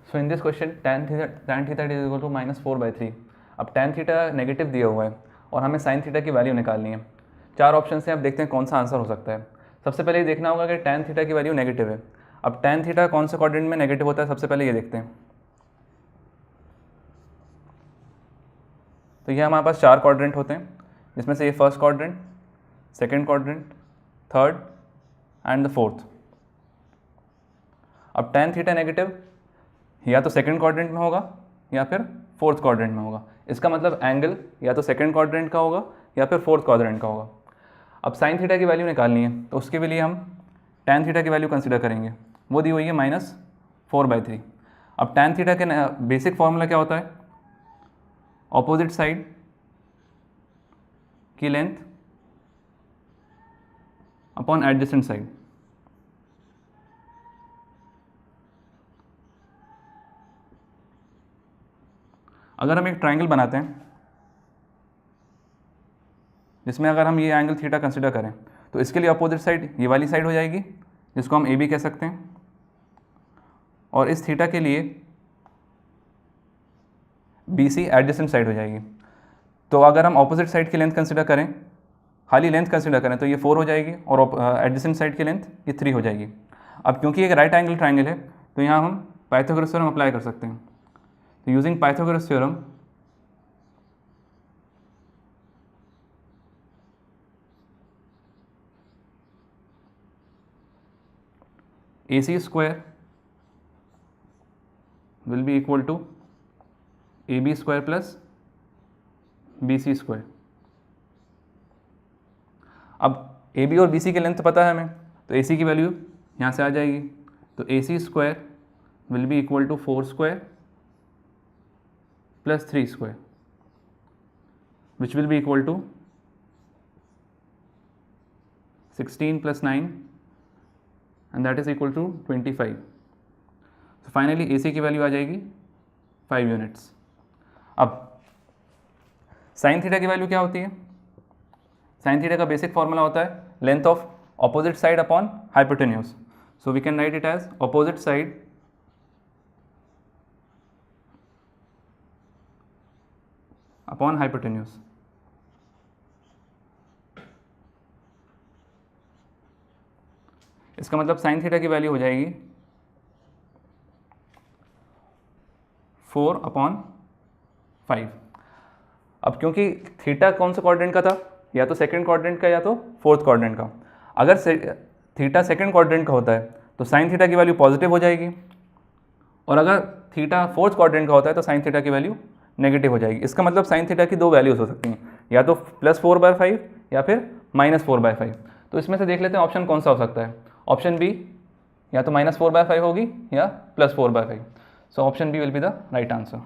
So in this question tan theta is equal to -4/3। अब tan theta negative दिया हुआ है और हमें sin थीटा की वैल्यू निकालनी है। 4 ऑप्शन से अब देखते हैं कौन सा आंसर हो सकता है। सबसे पहले ये देखना होगा कि tan थीटा की वैल्यू नेगेटिव है। अब tan थीटा कौन से क्वाड्रेंट में नेगेटिव होता है, सबसे पहले ये देखते हैं। तो ये हमारे पास 4 क्वाड्रेंट होते हैं, जिसमें से ये first quadrant, second quadrant, third and the fourth. अब tan थीटा नेगेटिव या तो सेकंड क्वाड्रेंट में होगा या फिर फोर्थ क्वाड्रेंट में होगा। इसका मतलब एंगल या तो सेकंड क्वाड्रेंट का होगा या फिर फोर्थ क्वाड्रेंट का होगा। अब साइन थीटा की वैल्यू निकालनी है, तो उसके लिए हम tan थीटा की वैल्यू कंसिडर करेंगे। वो दी हुई है -4/3। अब tan थीटा के बेसिक फॉर्मूला क्या होता है, ऑपोजिट साइड की लेंथ अपॉन एडजेसेंट साइड। अगर हम एक ट्राइंगल बनाते हैं जिसमें अगर हम ये एंगल थीटा कंसिडर करें, तो इसके लिए अपोजिट साइड ये वाली साइड हो जाएगी, जिसको हम ए बी कह सकते हैं, और इस थीटा के लिए बी सी एडजेसेंट साइड हो जाएगी। तो अगर हम अपोजिट साइड की लेंथ कंसिडर करें, खाली लेंथ कंसिडर करें, तो ये 4 हो जाएगी और एडजेसेंट साइड की लेंथ ये 3 हो जाएगी। अब क्योंकि एक राइट एंगल ट्राइंगल है, तो यहाँ हम पाइथागोरस थ्योरम अप्लाई कर सकते हैं। तो using Pythagoras theorem, AC square will be equal to AB square plus BC square। अब AB और BC की लेंथ पता है हमें, तो AC की वैल्यू यहाँ से आ जाएगी। तो AC square will be equal to 4 square plus 3 square, which will be equal to 16 plus 9 and that is equal to 25। So finally AC की वैल्यू आ जाएगी 5 यूनिट्स। अब साइन थीटा की वैल्यू क्या होती है, साइन थीटा का बेसिक फॉर्मूला होता है length of opposite side upon hypotenuse. So we can write it as opposite side upon hypotenuse. इसका मतलब साइन थीटा की वैल्यू हो जाएगी 4/5। अब क्योंकि थीटा कौन सा क्वाड्रेंट का था, या तो सेकंड क्वाड्रेंट का या तो फोर्थ क्वाड्रेंट का। अगर थीटा सेकंड क्वाड्रेंट का होता है तो साइन थीटा की वैल्यू पॉजिटिव हो जाएगी, और अगर थीटा फोर्थ क्वाड्रेंट का होता है तो साइन थीटा की वैल्यू नेगेटिव हो जाएगी। इसका मतलब साइन थीटा की 2 वैल्यूज हो सकती हैं, या तो +4/5 या फिर -4/5। तो इसमें से देख लेते हैं ऑप्शन कौन सा हो सकता है। ऑप्शन बी या तो -4/5 होगी या +4/5। So option B will be the right answer.